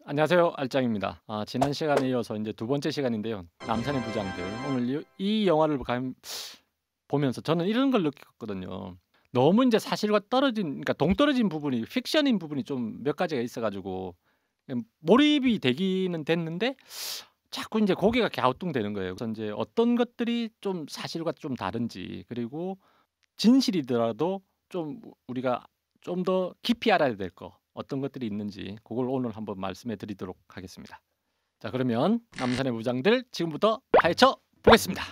안녕하세요. 알짱입니다. 지난 시간에 이어서 이제 두 번째 시간인데요. 남산의 부장들. 오늘 이 영화를 보면서 저는 이런 걸 느꼈거든요. 너무 이제 사실과 그러니까 동떨어진 부분이 픽션인 부분이 좀 몇 가지가 있어가지고 몰입이 되기는 됐는데 자꾸 이제 고개가 갸우뚱되는 거예요. 그래서 이제 어떤 것들이 좀 사실과 좀 다른지 그리고 진실이더라도 좀 우리가 좀 더 깊이 알아야 될 거 어떤 것들이 있는지 그걸 오늘 한번 말씀해 드리도록 하겠습니다. 자 그러면 남산의 부장들 지금부터 파헤쳐 보겠습니다.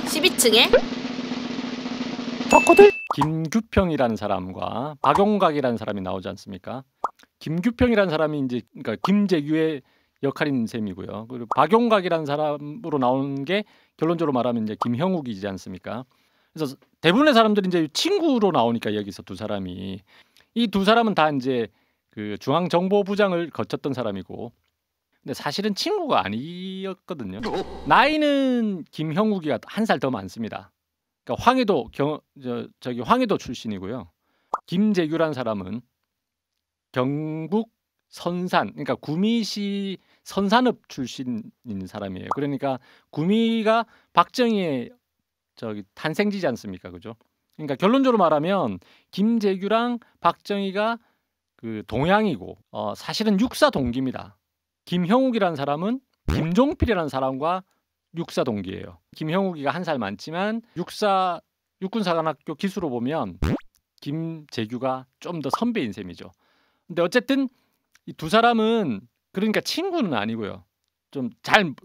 12층에 덕후들 김규평이라는 사람과 박용각이라는 사람이 나오지 않습니까? 김규평이라는 사람이 이제 그러니까 김재규의 역할인 셈이고요. 그리고 박용각이라는 사람으로 나오는 게 결론적으로 말하면 이제 김형욱이지 않습니까? 그래서 대부분의 사람들이 이제 친구로 나오니까 여기서 두 사람이 이 두 사람은 다 이제 그 중앙정보부장을 거쳤던 사람이고 근데 사실은 친구가 아니었거든요. 나이는 김형욱이가 한 살 더 많습니다. 그러니까 황해도 출신이고요. 김재규란 사람은 경북 선산, 그러니까 구미시 선산읍 출신인 사람이에요. 그러니까 구미가 박정희의 탄생지지 않습니까, 그죠? 그러니까 결론적으로 말하면 김재규랑 박정희가 그 동양이고 사실은 육사 동기입니다. 김형욱이라는 사람은 김종필이라는 사람과 육사 동기예요. 김형욱이가 한 살 많지만 육군사관학교 기수로 보면 김재규가 좀 더 선배인 셈이죠. 근데 어쨌든 이 두 사람은 그러니까 친구는 아니고요. 좀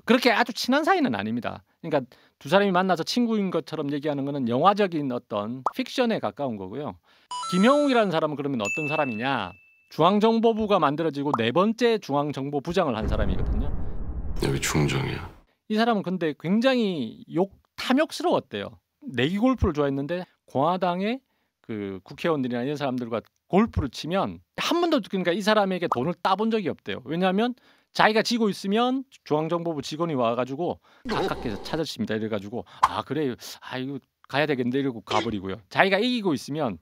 그렇게 아주 친한 사이는 아닙니다. 그러니까 두 사람이 만나서 친구인 것처럼 얘기하는 거는 영화적인 어떤 픽션에 가까운 거고요. 김형욱이라는 사람은 그러면 어떤 사람이냐? 중앙정보부가 만들어지고 네 번째 중앙정보부장을 한 사람이거든요. 여기 중정이야. 이 사람은 근데 굉장히 탐욕스러웠대요. 내기 골프를 좋아했는데 공화당의 그 국회의원들이나 이런 사람들과 골프를 치면 한 번도 그러니까 이 사람에게 돈을 따본 적이 없대요. 왜냐하면 자기가 지고 있으면 중앙정보부 직원이 와가지고 가깝게서 찾으십니다 이래가지고 그래요 이거 가야 되겠는데 이러고 가버리고요. 자기가 이기고 있으면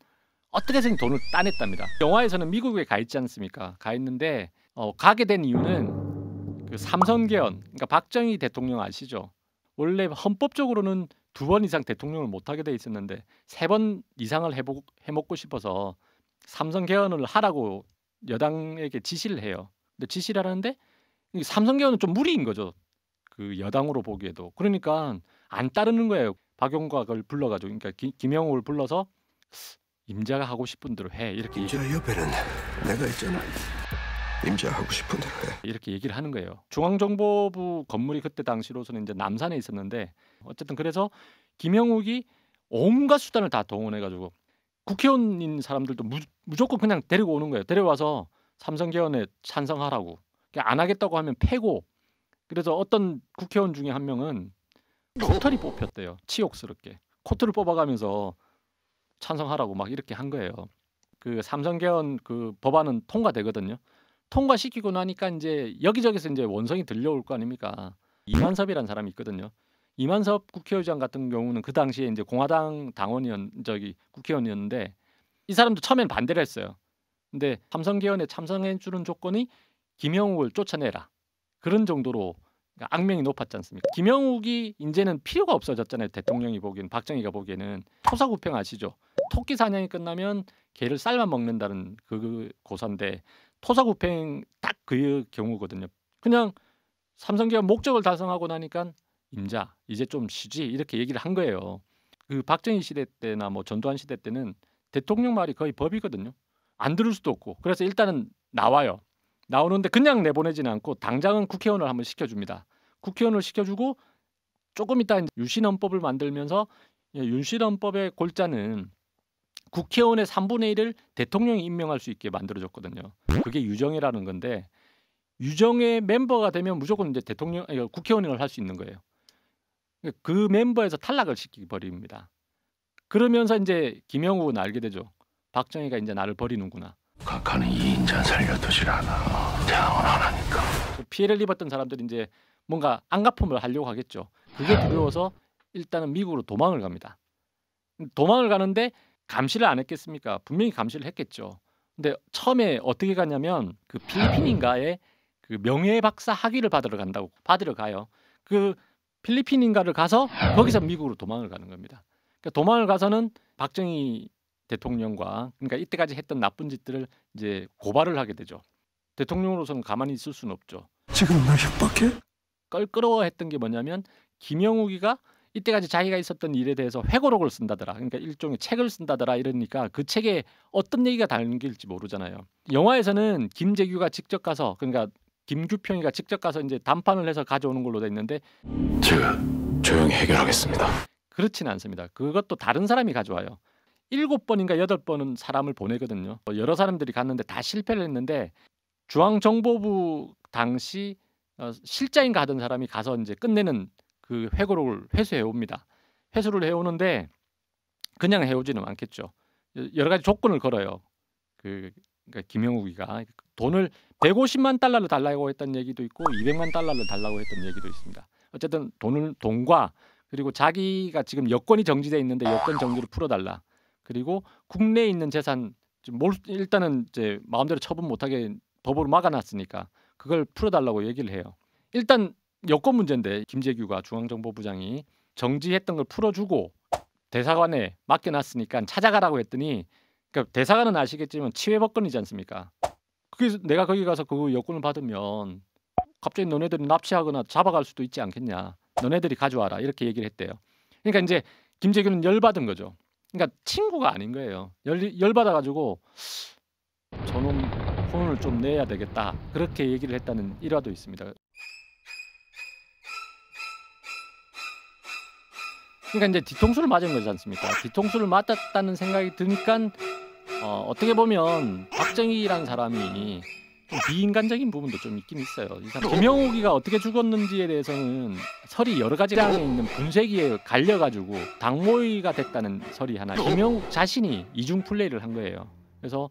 어떻게 해서든 돈을 따냈답니다. 영화에서는 미국에 가 있지 않습니까? 가 있는데 가게 된 이유는 그 삼선개헌, 그러니까 박정희 대통령 아시죠? 원래 헌법적으로는 2번 이상 대통령을 못하게 돼 있었는데 3번 이상을 해먹고 싶어서 삼선개헌을 하라고 여당에게 지시를 해요. 근데 지시를 하는데 삼선개헌은 좀 무리인 거죠. 그 여당으로 보기에도. 그러니까 안 따르는 거예요. 박용각을 불러가지고 그러니까 김영욱을 불러서 임자가 하고 싶은 대로 해 이렇게 임자 옆에는 내가 있잖아. 임자 하고 싶은 대로 해. 이렇게 얘기를 하는 거예요. 중앙정보부 건물이 그때 당시로서는 이제 남산에 있었는데 어쨌든 그래서 김영욱이 온갖 수단을 다 동원해가지고 국회의원인 사람들도 무조건 그냥 데리고 오는 거예요. 데려와서 삼선개헌에 찬성하라고. 안 하겠다고 하면 패고. 그래서 어떤 국회의원 중에 한 명은 코털이 뽑혔대요. 치욕스럽게 코털을 뽑아가면서 찬성하라고 막 이렇게 한 거예요. 그 삼선개헌 그 법안은 통과되거든요. 통과시키고 나니까 이제 여기저기서 이제 원성이 들려올 거 아닙니까? 이만섭이라는 사람이 있거든요. 이만섭 국회의장 같은 경우는 그 당시에 이제 공화당 국회의원이었는데 이 사람도 처음엔 반대를 했어요. 근데 삼선개헌에 참석해 주는 조건이 김영욱을 쫓아내라. 그런 정도로 악명이 높았지 않습니까? 김영욱이 이제는 필요가 없어졌잖아요. 대통령이 보기엔 박정희가 보기에는 토사구팽 아시죠? 토끼 사냥이 끝나면 개를 삶아 먹는다는 그 고사인데 토사구팽 딱 그 경우거든요. 그냥 삼선개헌 목적을 달성하고 나니까 임자 이제 좀 쉬지 이렇게 얘기를 한 거예요. 그 박정희 시대 때나 뭐 전두환 시대 때는 대통령 말이 거의 법이거든요. 안 들을 수도 없고 그래서 일단은 나와요. 나오는데 그냥 내보내지는 않고 당장은 국회의원을 한번 시켜줍니다. 국회의원을 시켜주고 조금 있다 유신헌법을 만들면서 유신헌법의 골자는 국회의원의 3분의 1을 대통령이 임명할 수 있게 만들어줬거든요. 그게 유정회라는 건데 유정회 멤버가 되면 무조건 이제 국회의원을 할 수 있는 거예요. 그 멤버에서 탈락을 시키버립니다. 그러면서 이제 김영욱은 알게 되죠. 박정희가 이제 나를 버리는구나. 각하는 이 인자 살려두질 않아. 대항은 안 하니까. 피해를 입었던 사람들이 이제 뭔가 안갚음을 하려고 하겠죠. 그게 두려워서 일단은 미국으로 도망을 갑니다. 도망을 가는데 감시를 안 했겠습니까? 분명히 감시를 했겠죠. 근데 처음에 어떻게 갔냐면 그 필리핀인가에 그 명예박사 학위를 받으러 가요. 그 필리핀인가를 가서 거기서 미국으로 도망을 가는 겁니다. 그러니까 도망을 가서는 박정희 대통령과 그러니까 이때까지 했던 나쁜 짓들을 이제 고발을 하게 되죠. 대통령으로서는 가만히 있을 수는 없죠. 지금 날 협박해? 껄끄러워했던 게 뭐냐면 김영욱이가 이때까지 자기가 있었던 일에 대해서 회고록을 쓴다더라. 그러니까 일종의 책을 쓴다더라 이러니까 그 책에 어떤 얘기가 담길지 모르잖아요. 영화에서는 김재규가 직접 가서 그러니까 김규평이가 직접 가서 이제 담판을 해서 가져오는 걸로 돼 있는데 제가 조용히 해결하겠습니다. 그렇지는 않습니다. 그것도 다른 사람이 가져와요. 7번인가 8번은 사람을 보내거든요. 여러 사람들이 갔는데 다 실패를 했는데 중앙정보부 당시 실장인가 하던 사람이 가서 이제 끝내는 그 회고록을 회수해 옵니다. 회수를 해 오는데 그냥 해오지는 않겠죠. 여러 가지 조건을 걸어요. 그러니까 김영욱이가 돈을 150만 달러를 달라고 했던 얘기도 있고 200만 달러를 달라고 했던 얘기도 있습니다. 어쨌든 돈과 그리고 자기가 지금 여권이 정지돼 있는데 여권 정지를 풀어달라. 그리고 국내에 있는 재산 일단은 이제 마음대로 처분 못하게 법으로 막아놨으니까 그걸 풀어달라고 얘기를 해요. 일단 여권 문제인데 김재규가 중앙정보부장이 정지했던 걸 풀어주고 대사관에 맡겨놨으니까 찾아가라고 했더니 그러니까 대사관은 아시겠지만 치외법권이지 않습니까? 그래서 내가 거기 가서 그 여권을 받으면 갑자기 너네들이 납치하거나 잡아갈 수도 있지 않겠냐. 너네들이 가져와라 이렇게 얘기를 했대요. 그러니까 이제 김재규는 열받은 거죠. 그러니까 친구가 아닌 거예요. 열받아가지고 저놈 혼을 좀 내야 되겠다 그렇게 얘기를 했다는 일화도 있습니다. 그러니까 이제 뒤통수를 맞은 거지 않습니까? 뒤통수를 맞았다는 생각이 드니까 어떻게 보면 박정희라는 사람이 좀 비인간적인 부분도 좀 있긴 있어요. 김영욱이가 어떻게 죽었는지에 대해서는 설이 여러 가지 당에 있는 분쇄기에 갈려가지고 당모의가 됐다는 설이 하나. 김영욱 자신이 이중 플레이를 한 거예요. 그래서